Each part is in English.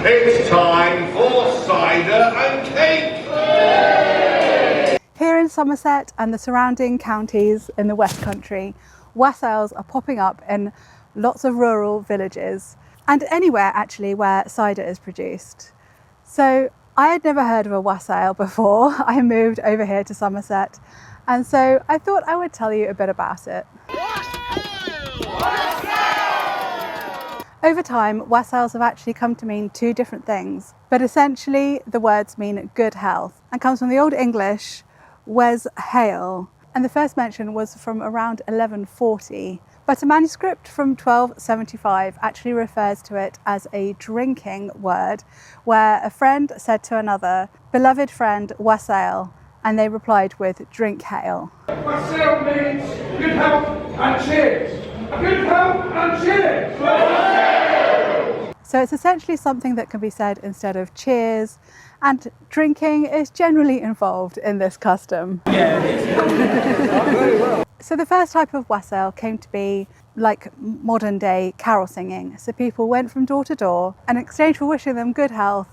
It's time for cider and cake! Here in Somerset and the surrounding counties in the West Country, wassails are popping up in lots of rural villages and anywhere actually where cider is produced. So I had never heard of a wassail before I moved over here to Somerset, and so I thought I would tell you a bit about it. Over time, wassails have actually come to mean two different things, but essentially the words mean good health and comes from the Old English Wassail, and the first mention was from around 1140, but a manuscript from 1275 actually refers to it as a drinking word, where a friend said to another, "Beloved friend, wassail," and they replied with "drink hail." Wassail means good health and cheers. Good health and cheers. So it's essentially something that can be said instead of cheers, and drinking is generally involved in this custom. So the first type of wassail came to be like modern day carol singing. So people went from door to door, and in exchange for wishing them good health,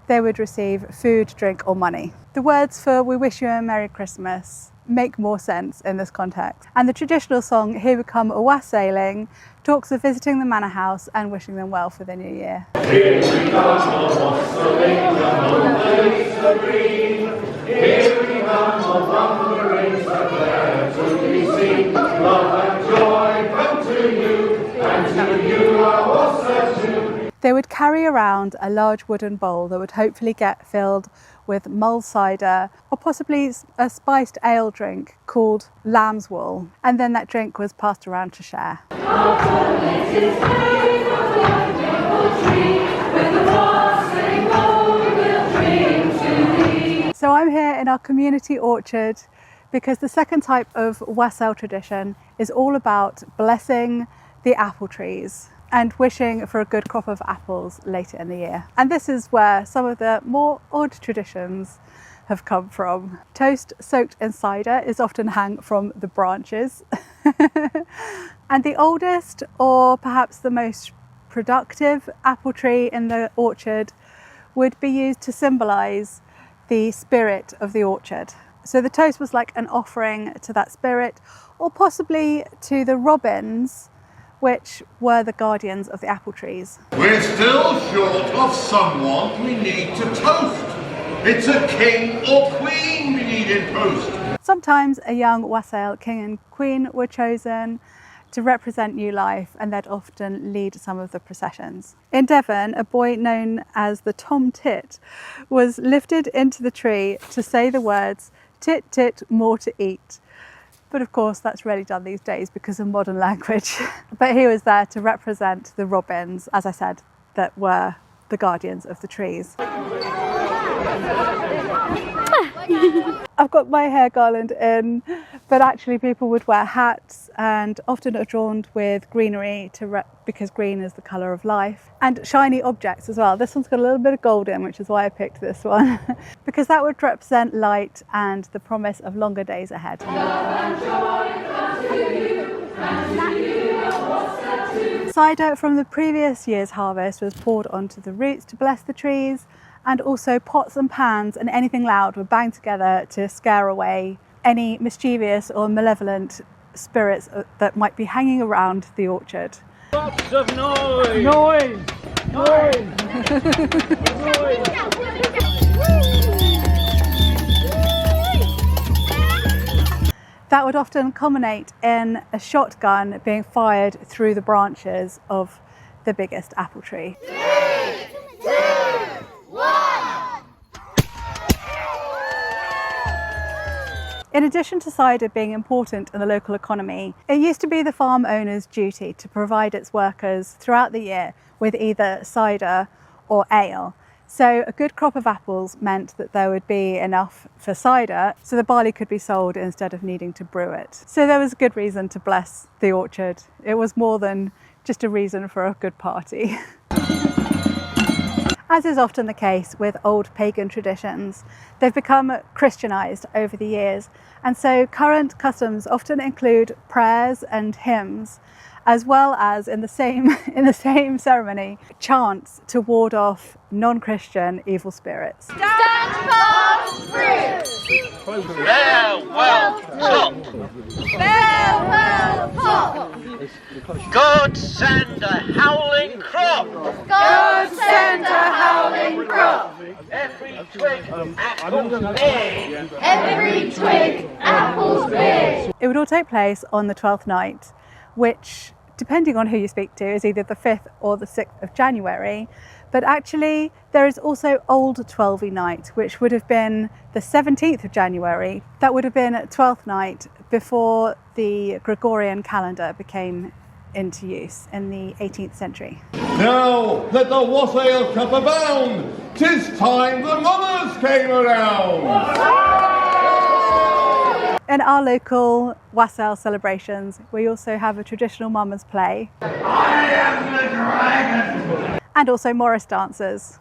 they would receive food, drink or money. The words for "We wish you a Merry Christmas" make more sense in this context. And the traditional song "Here We Come a Wassailing" talks of visiting the manor house and wishing them well for the new year. Here we come a wassailing, the days are green. Here we come a wandering, so glad to be seen. Love and joy come to you, and to you our wassail too. They would carry around a large wooden bowl that would hopefully get filled with mulled cider or possibly a spiced ale drink called lamb's wool, and then that drink was passed around to share. So I'm here in our community orchard because the second type of wassail tradition is all about blessing the apple trees and wishing for a good crop of apples later in the year. And this is where some of the more odd traditions have come from. Toast soaked in cider is often hung from the branches. And the oldest, or perhaps the most productive apple tree in the orchard would be used to symbolise the spirit of the orchard. So the toast was like an offering to that spirit, or possibly to the robins, which were the guardians of the apple trees. We're still short of someone we need to toast. It's a king or queen we need in post. Sometimes a young wassail king and queen were chosen to represent new life, and they'd often lead some of the processions. In Devon, a boy known as the Tom Tit was lifted into the tree to say the words "Tit tit, more to eat." But of course that's rarely done these days because of modern language. But he was there to represent the robins, as I said, that were the guardians of the trees. I've got my hair garland in, but actually people would wear hats and often adorned with greenery because green is the colour of life, and shiny objects as well. This one's got a little bit of gold in, which is why I picked this one, because that would represent light and the promise of longer days ahead. Cider from the previous year's harvest was poured onto the roots to bless the trees, and also pots and pans and anything loud were banged together to scare away any mischievous or malevolent spirits that might be hanging around the orchard. Lots of noise! Noise! Noise! That would often culminate in a shotgun being fired through the branches of the biggest apple tree. 3, 2, 1. In addition to cider being important in the local economy, it used to be the farm owner's duty to provide its workers throughout the year with either cider or ale. So a good crop of apples meant that there would be enough for cider, so the barley could be sold instead of needing to brew it. So there was a good reason to bless the orchard. It was more than just a reason for a good party. As is often the case with old pagan traditions, they've become Christianized over the years, and so current customs often include prayers and hymns, as well as in the same ceremony, chants to ward off non-Christian evil spirits. Stand fast through. Farewell, top. Farewell, pop. God send a howling crop. God send a howling crop. Every twig apples big. Every twig apples big. It would all take place on the 12th night, which, depending on who you speak to, is either the 5th or the 6th of January. But actually, there is also Old Twelvey Night, which would have been the 17th of January. That would have been 12th night before the Gregorian calendar became into use in the 18th century. Now let the Wassail cup abound. 'Tis time the mummers came around. In our local Wassail celebrations, we also have a traditional mummers play. I am the dragon. And also Morris dancers.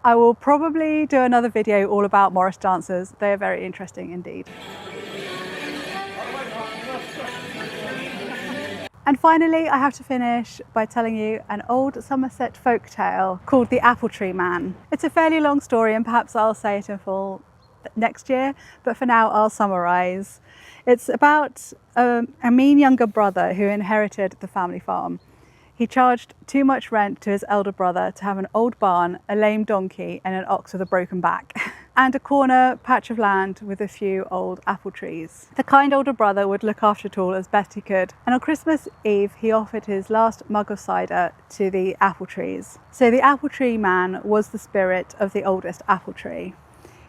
I will probably do another video all about Morris dancers. They are very interesting indeed. And finally, I have to finish by telling you an old Somerset folk tale called The Apple Tree Man. It's a fairly long story, and perhaps I'll say it in full next year, but for now I'll summarise. It's about a mean younger brother who inherited the family farm. He charged too much rent to his elder brother to have an old barn, a lame donkey and an ox with a broken back, and a corner patch of land with a few old apple trees. The kind older brother would look after it all as best he could, and on Christmas Eve he offered his last mug of cider to the apple trees. So the apple tree man was the spirit of the oldest apple tree.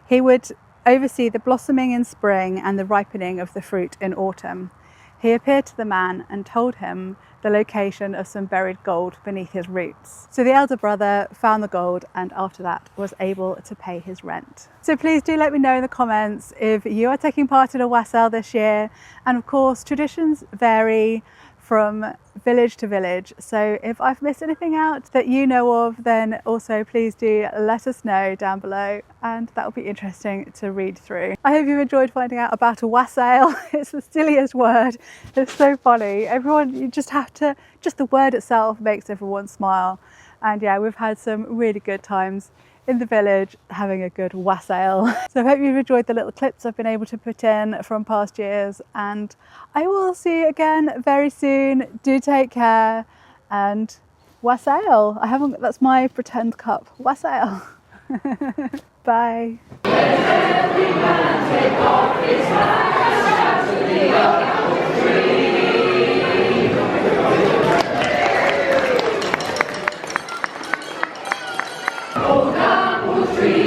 He would oversee the blossoming in spring and the ripening of the fruit in autumn. He appeared to the man and told him the location of some buried gold beneath his roots. So the elder brother found the gold and after that was able to pay his rent. So please do let me know in the comments if you are taking part in a wassail this year. And of course, traditions vary from village to village. So if I've missed anything out that you know of, then also please do let us know down below, and that will be interesting to read through. I hope you've enjoyed finding out about a wassail. It's the silliest word. It's so funny. Everyone, you just have to, just the word itself makes everyone smile. And yeah, we've had some really good times in the village having a good wassail. So I hope you've enjoyed the little clips I've been able to put in from past years, and I will see you again very soon. Do take care and wassail. That's my pretend cup. Wassail. Bye. Tree.